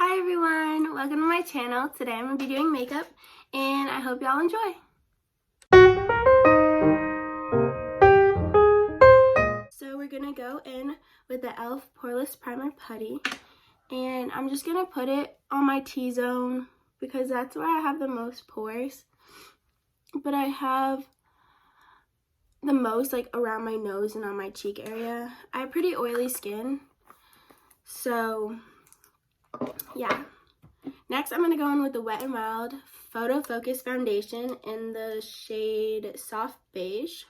Hi everyone, welcome to my channel. Today I'm going to be doing makeup and I hope y'all enjoy. So we're going to go in with the e.l.f. Poreless Primer Putty and I'm just going to put it on my T-zone because that's where I have the most pores. But I have the most like around my nose and on my cheek area. I have pretty oily skin, so yeah. Next, I'm going to go in with the Wet n Wild Photo Focus Foundation in the shade Soft Beige.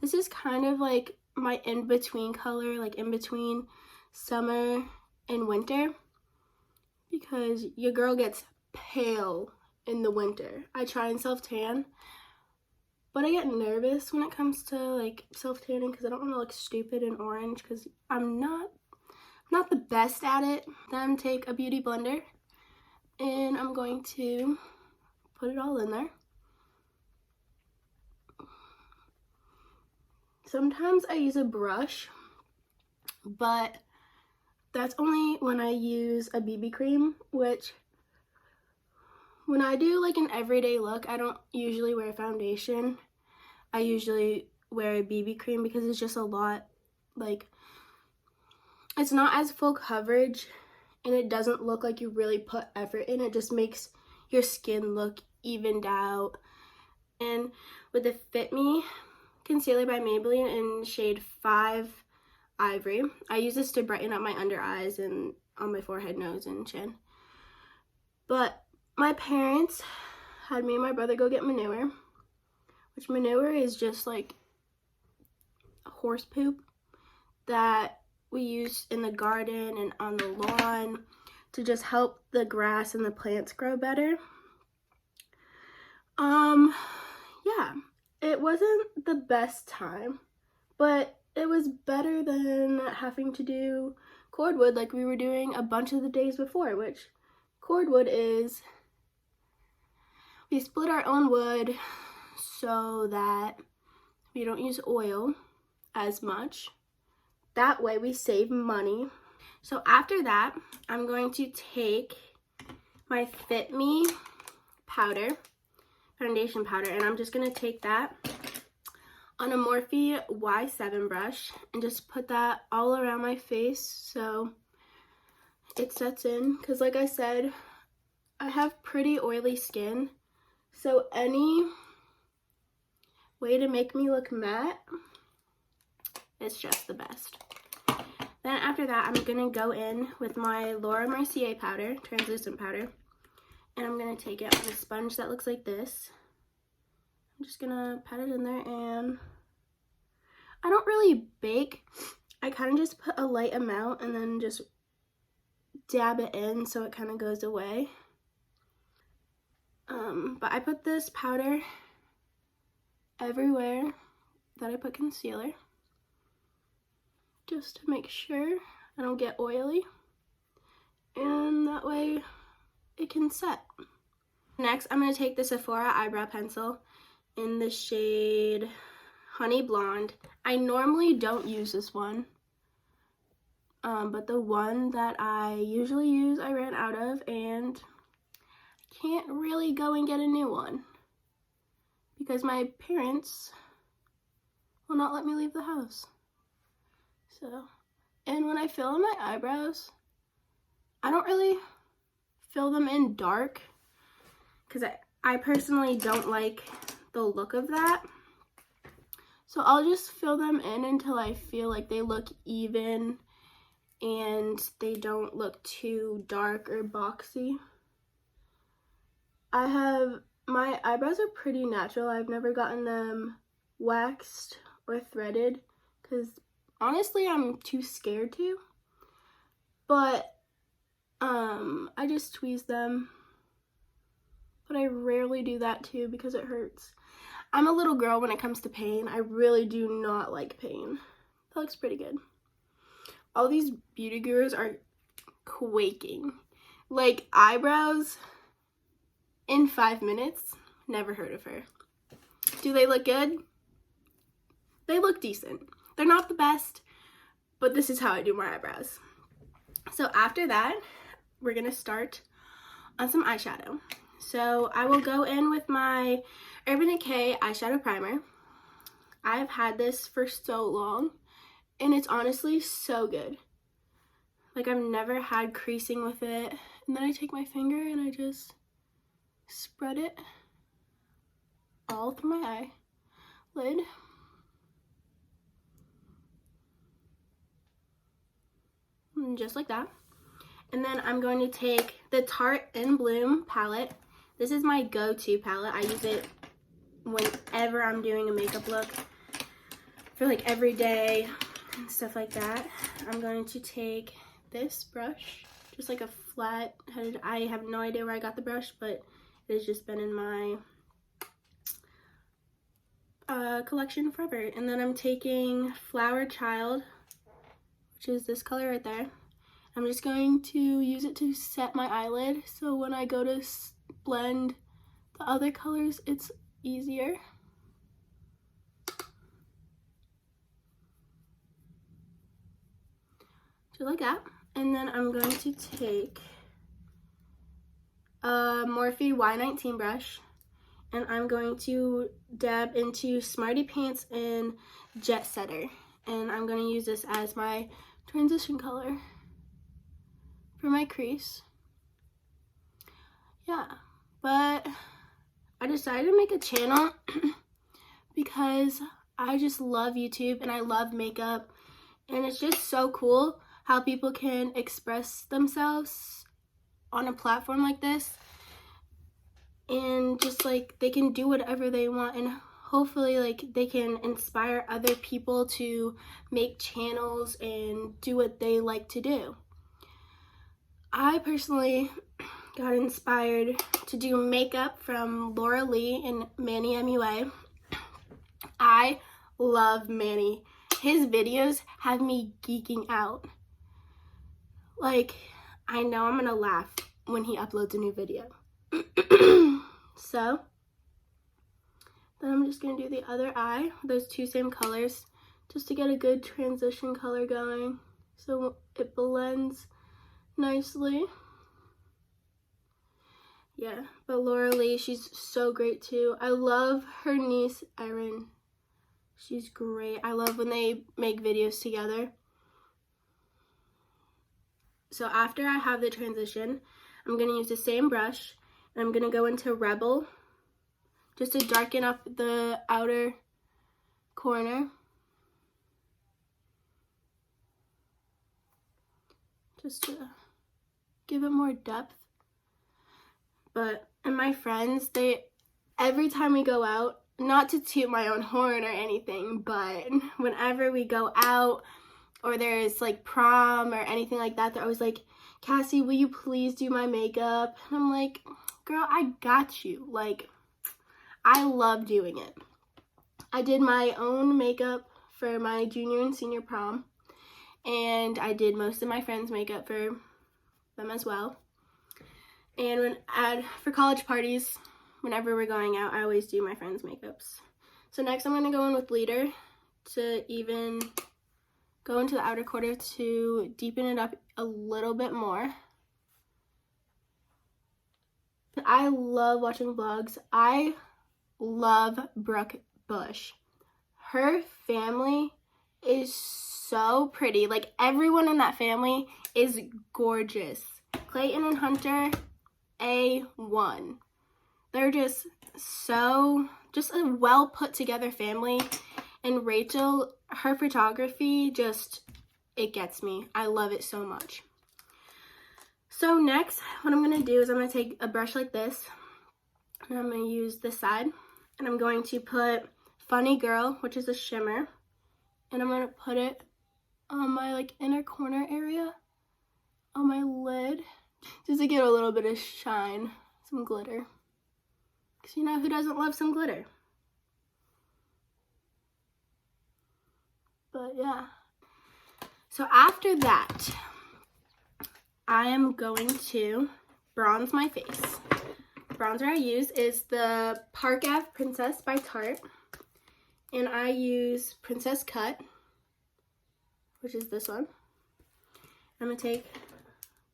This is kind of like my in-between color, like in between summer and winter, because your girl gets pale in the winter. I try and self-tan, but I get nervous when it comes to like self-tanning because I don't want to look stupid and orange because I'm not the best at it. Then take a beauty blender and I'm going to put it all in there. Sometimes I use a brush, but that's only when I use a BB cream, which when I do like an everyday look, I don't usually wear foundation. I usually wear a BB cream because it's just a lot, like, it's not as full coverage and it doesn't look like you really put effort in. It just makes your skin look evened out. And with the Fit Me concealer by Maybelline in shade 5 Ivory, I use this to brighten up my under eyes and on my forehead, nose, and chin. But my parents had me and my brother go get manure, which manure is just like horse poop that we use in the garden and on the lawn to just help the grass and the plants grow better. Yeah, it wasn't the best time, but it was better than having to do cordwood like we were doing a bunch of the days before, which cordwood is, we split our own wood so that we don't use oil as much. That way we save money. So after that, I'm going to take my Fit Me powder, foundation powder, and I'm just going to take that on a Morphe Y7 brush and just put that all around my face so it sets in. Because like I said, I have pretty oily skin, so any way to make me look matte is just the best. Then after that, I'm going to go in with my Laura Mercier powder, translucent powder, and I'm going to take it on a sponge that looks like this. I'm just going to pat it in there, and I don't really bake. I kind of just put a light amount and then just dab it in so it kind of goes away. But I put this powder everywhere that I put concealer, just to make sure I don't get oily, and that way it can set. Next, I'm going to take the Sephora eyebrow pencil in the shade Honey Blonde. I normally don't use this one, but the one that I usually use I ran out of, and I can't really go and get a new one because my parents will not let me leave the house. So, and when I fill in my eyebrows, I don't really fill them in dark because I personally don't like the look of that. So I'll just fill them in until I feel like they look even and they don't look too dark or boxy. My eyebrows are pretty natural. I've never gotten them waxed or threaded because honestly I'm too scared to. But I just tweeze them. But I rarely do that too because it hurts. I'm a little girl when it comes to pain. I really do not like pain. That looks pretty good. All these beauty gurus are quaking. Like eyebrows in 5 minutes. Never heard of her. Do they look good? They look decent. They're not the best, but this is how I do my eyebrows. So after that, we're gonna start on some eyeshadow. So I will go in with my Urban Decay eyeshadow primer. I've had this for so long, and it's honestly so good. Like, I've never had creasing with it. And then I take my finger and I just spread it all through my eyelid. And just like that. And then I'm going to take the Tarte In Bloom palette. This is my go-to palette. I use it whenever I'm doing a makeup look for like every day and stuff like that. I'm going to take this brush, just like a flat headed. I have no idea where I got the brush, but it has just been in my collection forever. And then I'm taking Flower Child, which is this color right there. I'm just going to use it to set my eyelid, so when I go to blend the other colors, it's easier. Just like that. And then I'm going to take a Morphe Y19 brush, and I'm going to dab into Smarty Pants and Jet Setter. And I'm going to use this as my transition color for my crease. Yeah, but I decided to make a channel because I just love YouTube and I love makeup, and it's just so cool how people can express themselves on a platform like this, and just like they can do whatever they want, and hopefully like they can inspire other people to make channels and do what they like to do. I personally got inspired to do makeup from Laura Lee and Manny MUA. I love Manny. His videos have me geeking out. Like, I know I'm gonna laugh when he uploads a new video. So, then I'm just gonna do the other eye, those two same colors, just to get a good transition color going so it blends nicely. Yeah, but Laura Lee, she's so great too. I love her niece, Erin. She's great. I love when they make videos together. So after I have the transition, I'm going to use the same brush, and I'm going to go into Rebel just to darken up the outer corner. Just to give it more depth. But, and my friends, every time we go out, not to toot my own horn or anything, but whenever we go out or there's like prom or anything like that, they're always like, Cassie, will you please do my makeup? And I'm like, girl, I got you. Like, I love doing it. I did my own makeup for my junior and senior prom, and I did most of my friends' makeup for them as well. And for college parties, whenever we're going out, I always do my friends' makeups. So next I'm going to go in with Leader to even go into the outer corner to deepen it up a little bit more. I love watching vlogs. I love Brooke Bush. Her family is so pretty. Like, everyone in that family is gorgeous. Clayton and Hunter, A1. They're just a well put together family. And Rachel, her photography, it gets me. I love it so much. So next, what I'm going to do is I'm going to take a brush like this, and I'm going to use this side, and I'm going to put Funny Girl, which is a shimmer, and I'm going to put it on my like inner corner area on my lid, just to get a little bit of shine, some glitter, because you know who doesn't love some glitter? But yeah, so after that, I am going to bronze my face. The bronzer I use is the Park Ave Princess by Tarte, and I use Princess Cut, which is this one. I'm going to take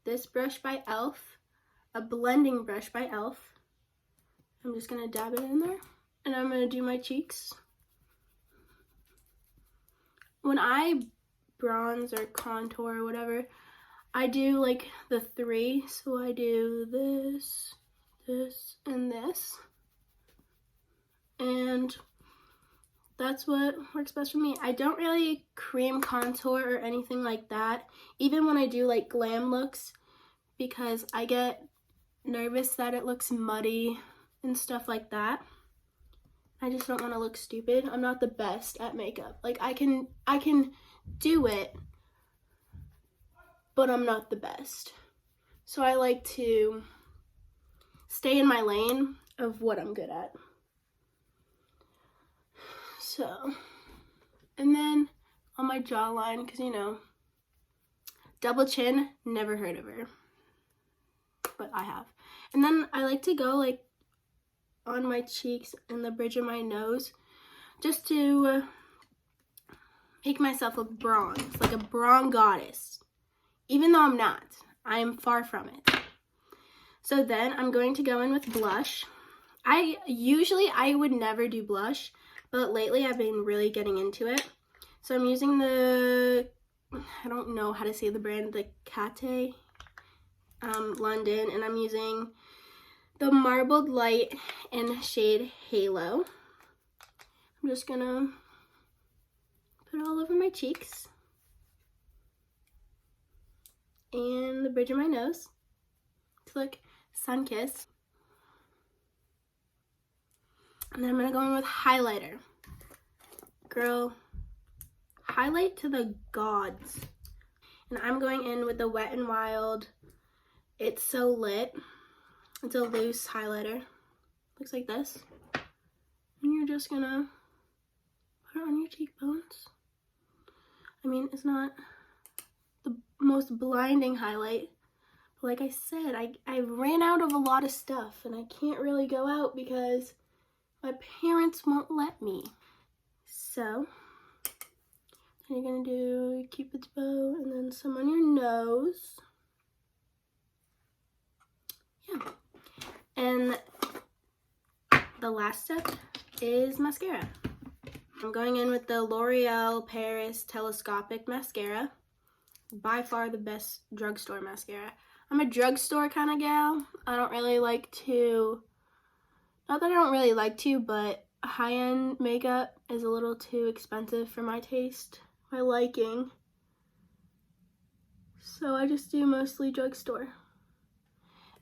this brush by e.l.f., a blending brush by e.l.f. I'm just gonna dab it in there, and I'm gonna do my cheeks. When I bronze or contour or whatever, I do like the 3, so I do this, this, and this, and that's what works best for me. I don't really cream contour or anything like that, even when I do like glam looks, because I get nervous that it looks muddy and stuff like that. I just don't want to look stupid. I'm not the best at makeup. Like I can do it, but I'm not the best. So I like to stay in my lane of what I'm good at. So, and then on my jawline, because you know, double chin, never heard of her, but I have. And then I like to go like on my cheeks and the bridge of my nose, just to make myself a bronze, like a bronze goddess, even though I'm not. I am far from it. So then I'm going to go in with blush. I would never do blush, but lately I've been really getting into it. So I'm using the, I don't know how to say the brand, the Kate London, and I'm using the Marbled Light in shade Halo. I'm just gonna put it all over my cheeks and the bridge of my nose to look sun-kissed. And then I'm gonna go in with highlighter. Girl, highlight to the gods. And I'm going in with the Wet n Wild It's So Lit. It's a loose highlighter. Looks like this. And you're just gonna put it on your cheekbones. I mean, it's not the most blinding highlight. But like I said, I ran out of a lot of stuff and I can't really go out because my parents won't let me. So, then you're gonna do Cupid's bow and then some on your nose. Yeah. And the last step is mascara. I'm going in with the L'Oreal Paris Telescopic Mascara. By far the best drugstore mascara. I'm a drugstore kind of gal. I don't really like to, not that I don't really like to, but high-end makeup is a little too expensive for my taste, my liking. So I just do mostly drugstore.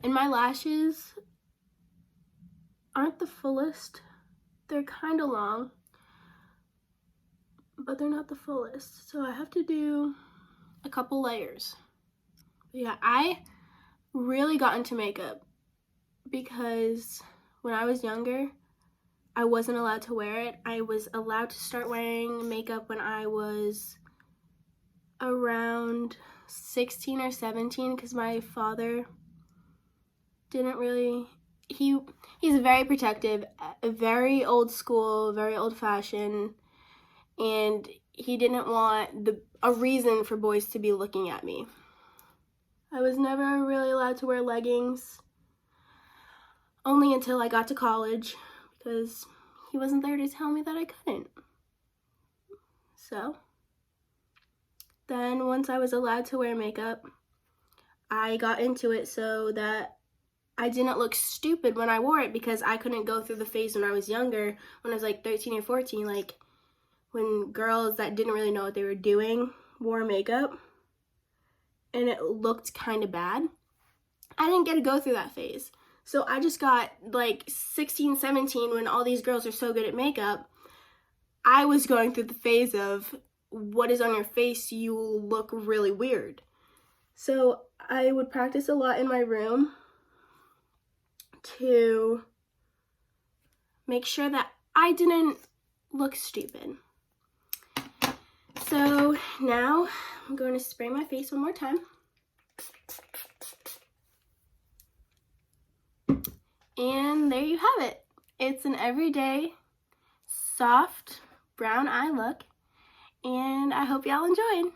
And my lashes aren't the fullest. They're kind of long, but they're not the fullest. So I have to do a couple layers. But yeah, I really got into makeup because when I was younger, I wasn't allowed to wear it. I was allowed to start wearing makeup when I was around 16 or 17 because my father didn't really, he's very protective, very old school, very old fashioned, and he didn't want a reason for boys to be looking at me. I was never really allowed to wear leggings, only until I got to college, because he wasn't there to tell me that I couldn't. So, then once I was allowed to wear makeup, I got into it so that I didn't look stupid when I wore it, because I couldn't go through the phase when I was younger, when I was like 13 or 14, like when girls that didn't really know what they were doing wore makeup and it looked kind of bad. I didn't get to go through that phase. So I just got like 16, 17 when all these girls are so good at makeup. I was going through the phase of what is on your face, you look really weird. So I would practice a lot in my room to make sure that I didn't look stupid. So now I'm going to spray my face one more time. And there you have it. It's an everyday, soft, brown eye look. And I hope y'all enjoyed.